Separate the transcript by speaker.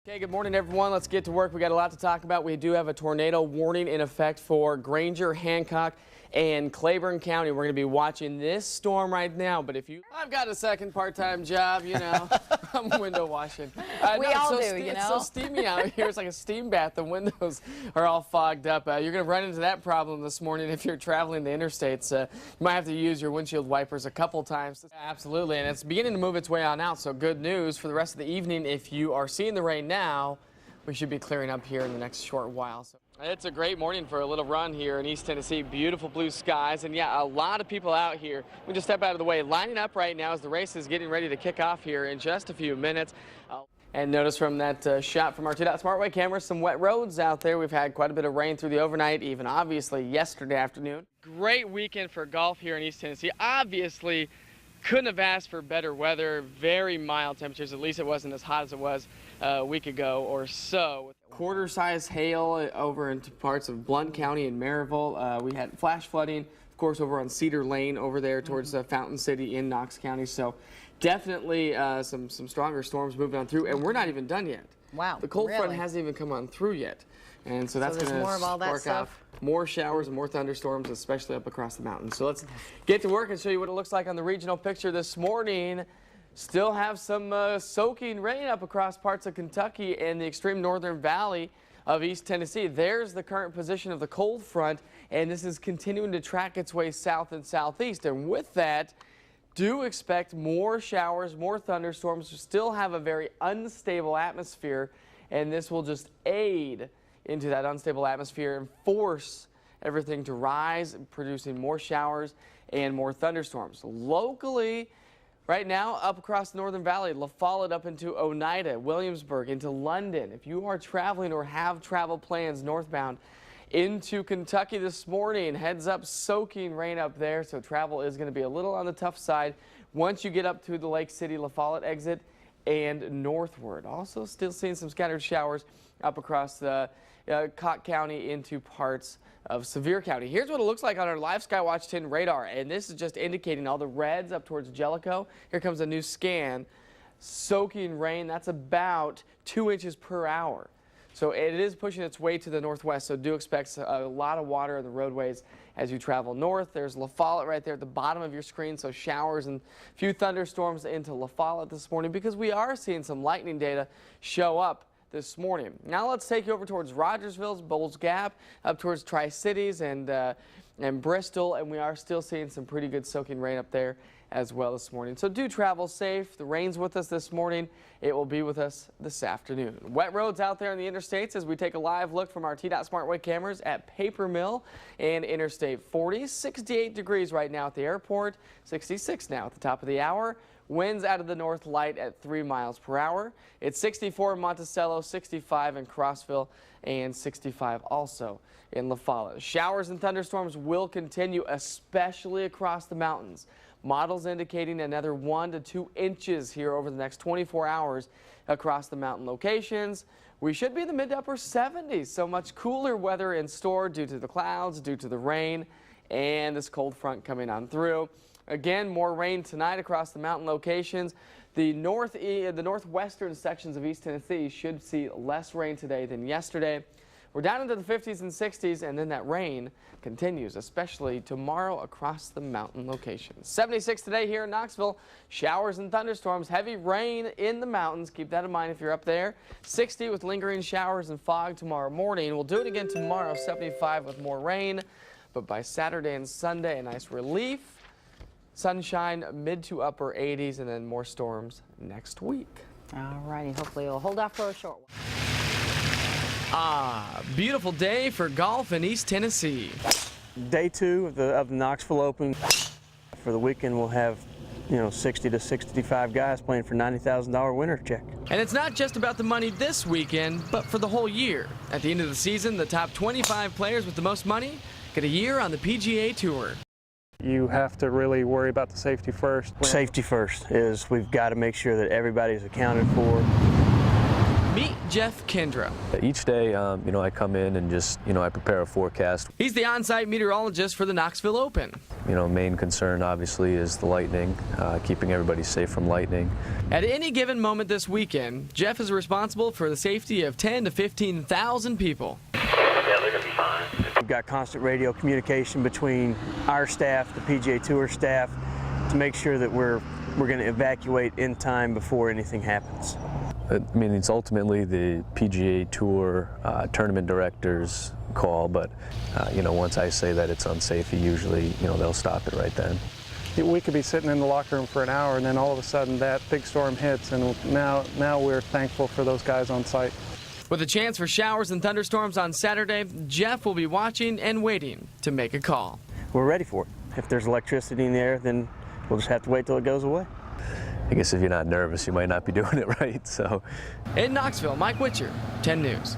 Speaker 1: Okay, good morning, everyone. Let's get to work. We got a lot to talk about. We do have a tornado warning in effect for Granger, Hancock, and Claiborne County. We're going to be watching this storm right now. But if I've got a second part-time job, you know, I'm window washing.
Speaker 2: We all do, you know.
Speaker 1: It's so steamy out here. It's like a steam bath. The windows are all fogged up. You're going to run into that problem this morning if you're traveling the interstates. You might have to use your windshield wipers a couple times. Absolutely, and it's beginning to move its way on out. So good news for the rest of the evening. If you are seeing the rain now, we should be clearing up here in the next short while. So it's a great morning for a little run here in East Tennessee. Beautiful blue skies, and yeah, a lot of people out here. We just step out of the way, lining up right now as the race is getting ready to kick off here in just a few minutes. And notice from that shot from our 2DOT Smartway cameras, some wet roads out there. We've had quite a bit of rain through the overnight, even obviously yesterday afternoon. Great weekend for golf here in East Tennessee. Obviously, couldn't have asked for better weather. Very mild temperatures. At least it wasn't as hot as it was a week ago or so. Quarter-size hail over into parts of Blount County and Maryville. We had flash flooding, of course, over on Cedar Lane over there towards Fountain City in Knox County. So definitely some stronger storms moving on through, and we're not even done yet.
Speaker 2: Wow.
Speaker 1: The cold front hasn't even come on through yet. And so that's going to spark off more showers and more thunderstorms, especially up across the mountains. So let's get to work and show you what it looks like on the regional picture this morning. Still have some soaking rain up across parts of Kentucky and the extreme northern valley of East Tennessee. There's the current position of the cold front, and this is continuing to track its way south and southeast. And with that, do expect more showers, more thunderstorms. We still have a very unstable atmosphere, and this will just aid into that unstable atmosphere and force everything to rise, producing more showers and more thunderstorms. Locally, right now, up across the Northern Valley, La Follette up into Oneida, Williamsburg, into London. If you are traveling or have travel plans northbound into Kentucky this morning, heads up, soaking rain up there, so travel is going to be a little on the tough side once you get up to the Lake City, La Follette exit and northward. Also still seeing some scattered showers up across the Cott County into parts of Sevier County. Here's what it looks like on our live Skywatch 10 radar, and this is just indicating all the reds up towards Jellicoe. Here comes a new scan. Soaking rain, that's about 2 inches per hour. So it is pushing its way to the northwest, so do expect a lot of water in the roadways as you travel north. There's La Follette right there at the bottom of your screen, so showers and a few thunderstorms into La Follette this morning because we are seeing some lightning data show up this morning. Now let's take you over towards Rogersville, Bowles Gap, up towards Tri-Cities and Bristol, and we are still seeing some pretty good soaking rain up there as well this morning. So do travel safe. The rain's with us this morning. It will be with us this afternoon. Wet roads out there in the interstates as we take a live look from our TDOT Smartway cameras at Paper Mill and Interstate 40. 68 degrees right now at the airport, 66 now at the top of the hour. Winds out of the north light at 3 miles per hour. It's 64 in Monticello, 65 in Crossville, and 65 also in La Follette. Showers and thunderstorms will continue, especially across the mountains. Models indicating another 1 to 2 inches here over the next 24 hours across the mountain locations. We should be in the mid to upper 70s, so much cooler weather in store due to the clouds, due to the rain, and this cold front coming on through. Again, more rain tonight across the mountain locations. The northwestern sections of East Tennessee should see less rain today than yesterday. We're down into the 50s and 60s, and then that rain continues, especially tomorrow across the mountain locations. 76 today here in Knoxville. Showers and thunderstorms, heavy rain in the mountains. Keep that in mind if you're up there. 60 with lingering showers and fog tomorrow morning. We'll do it again tomorrow, 75 with more rain. But by Saturday and Sunday, a nice relief. Sunshine, mid to upper 80s, and then more storms next week.
Speaker 2: All righty. Hopefully it'll hold off for a short while.
Speaker 1: Beautiful day for golf in East Tennessee.
Speaker 3: Day 2 of the Knoxville Open. For the weekend, we'll have 60 to 65 guys playing for $90,000 winner check.
Speaker 1: And it's not just about the money this weekend, but for the whole year. At the end of the season, the top 25 players with the most money get a year on the PGA Tour.
Speaker 4: You have to really worry about the safety first.
Speaker 3: Safety first is we've got to make sure that everybody's accounted for.
Speaker 1: Meet Jeff Kendra.
Speaker 5: Each day, I come in and just, I prepare a forecast.
Speaker 1: He's the on-site meteorologist for the Knoxville Open.
Speaker 5: Main concern obviously is the lightning, keeping everybody safe from lightning.
Speaker 1: At any given moment this weekend, Jeff is responsible for the safety of 10 to 15,000 people.
Speaker 6: Yeah, they're gonna be fine.
Speaker 3: We've got constant radio communication between our staff, the PGA Tour staff, to make sure that we're going to evacuate in time before anything happens.
Speaker 5: It's ultimately the PGA Tour tournament director's call, but once I say that it's unsafe, usually they'll stop it right then.
Speaker 4: We could be sitting in the locker room for an hour, and then all of a sudden that big storm hits, and now we're thankful for those guys on site.
Speaker 1: With a chance for showers and thunderstorms on Saturday, Jeff will be watching and waiting to make a call.
Speaker 3: We're ready for it. If there's electricity in the air, then we'll just have to wait till it goes away.
Speaker 5: I guess if you're not nervous, you might not be doing it right. So,
Speaker 1: in Knoxville, Mike Witcher, 10 News.